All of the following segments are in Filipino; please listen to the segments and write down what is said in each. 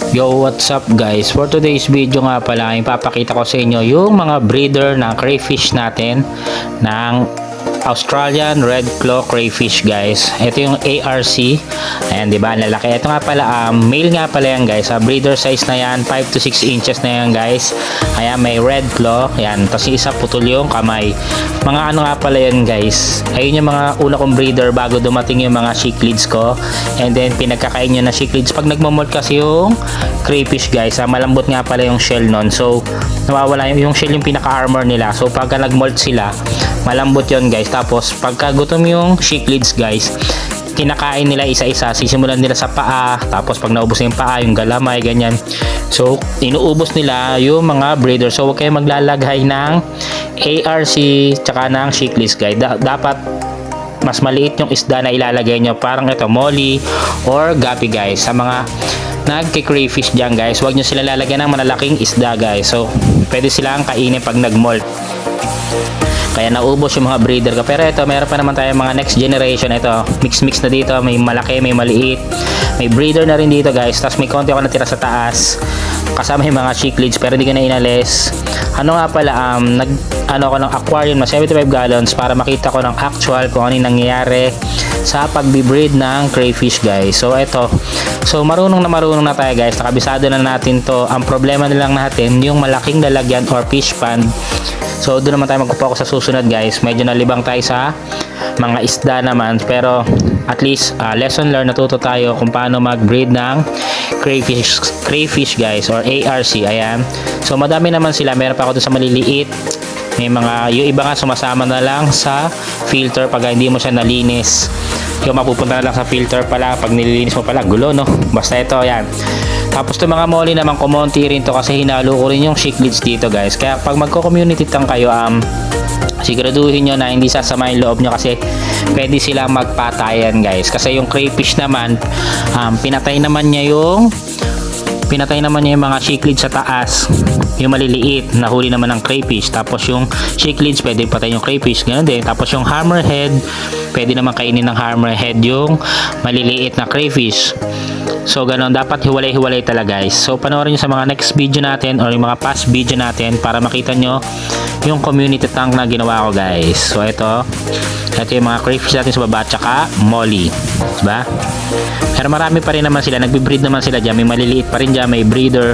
Yo, what's up guys? For today's video nga pala, ipapakita ko sa inyo yung mga breeder ng crayfish natin ng Australian Red Claw Crayfish guys. Ito yung ARC. Ayan, diba? Ang lalaki. Ito nga pala, male nga pala yan guys. Breeder size na yan, 5 to 6 inches na yan guys. Ayan, may Red Claw. Ayan, tapos yung isa putol yung kamay. Mga ano nga pala yan guys. Ayun yung mga una kong breeder bago dumating yung mga cichlids ko. And then, pinagkakain nyo na cichlids. Pag nagmamolt kasi yung crayfish guys, malambot nga pala yung shell nun. So, nawawala yung shell yung pinaka-armor nila. So, pagka nagmolt sila, malambot yon guys. Tapos pagka gutom yung cichlids guys, kinakain nila isa-isa. Sisimulan nila sa paa, tapos pag naubos na yung paa, yung galamay, ganyan. So inuubos nila yung mga breeder. So huwag kayong maglalagay ng ARC tsaka ng cichlids guys. Dapat mas maliit yung isda na ilalagay nyo, parang ito molly or gapi guys. Sa mga nagki-crayfish dyan guys, huwag nyo sila lalagyan ng malalaking isda guys. So pwede silang kainin pag nagmolt, kaya naubos yung mga breeder ko. Pero ito, meron pa naman tayo mga next generation. Ito, mix na dito. May malaki, may maliit. May breeder na rin dito guys. Tapos may konti ako natira sa taas, kasama yung mga cichlids, pero hindi ko na inalis. Ano nga pala, ano ako ng aquarium na 75 gallons para makita ko ng actual kung ano yung nangyayari sa pagbe-breed ng crayfish guys. So ito, so marunong na tayo guys. Nakabisado na natin to. Ang problema na lang natin, yung malaking lalagyan or fish pond. So doon naman tayo magpo-focus sa susunod guys. Medyo nalibang tayo sa mga isda naman, pero at least lesson learned, natuto tayo kung paano mag-breed ng crayfish guys or ARC. Ayan. So madami naman sila. Meron pa ako doon sa maliliit. May mga, yung iba nga sumasama na lang sa filter pag hindi mo siya nalinis. Yung mapupunta na lang sa filter pala, pag nililinis mo pala, gulo no. Basta ito, ayan. Tapos itong mga molly naman, kumonti rin to kasi hinalo ko rin yung cichlids dito guys. Kaya pag magko-community tang kayo, siguraduhin nyo na hindi sasama yung loob nyo kasi pwede silang magpatayan guys. Kasi yung crayfish naman, pinatay naman niya yung mga cichlids sa taas, yung maliliit, nahuli naman ng crayfish. Tapos yung cichlids, pwede patay yung crayfish, ganoon din. Tapos yung hammerhead, pwede naman kainin ng hammerhead yung maliliit na crayfish. So ganoon, dapat hiwalay-hiwalay talaga guys. So panoorin nyo sa mga next video natin or yung mga past video natin para makita nyo yung community tank na ginawa ko guys. So ito yung mga crayfish natin sa baba, tsaka molly, diba? Pero marami pa rin naman sila, nagbe-breed naman sila dyan. May maliliit pa rin dyan, may breeder.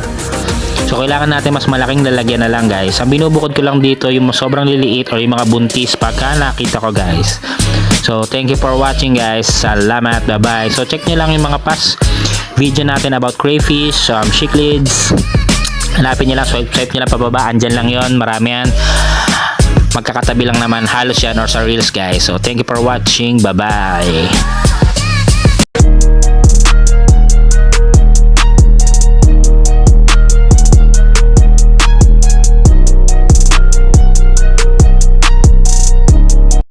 So kailangan natin mas malaking lalagyan na lang guys. Ang binubukod ko lang dito yung sobrang liliit or yung mga buntis pagka nakita ko guys. So thank you for watching guys. Salamat, bye bye. So check nyo lang yung mga past video natin about crayfish, cichlids. Hanapin nyo lang, swipe nyo lang pababa, andyan lang yon, marami yan. Magkakatabi lang naman, halos yan or sa reels guys. So thank you for watching, bye bye.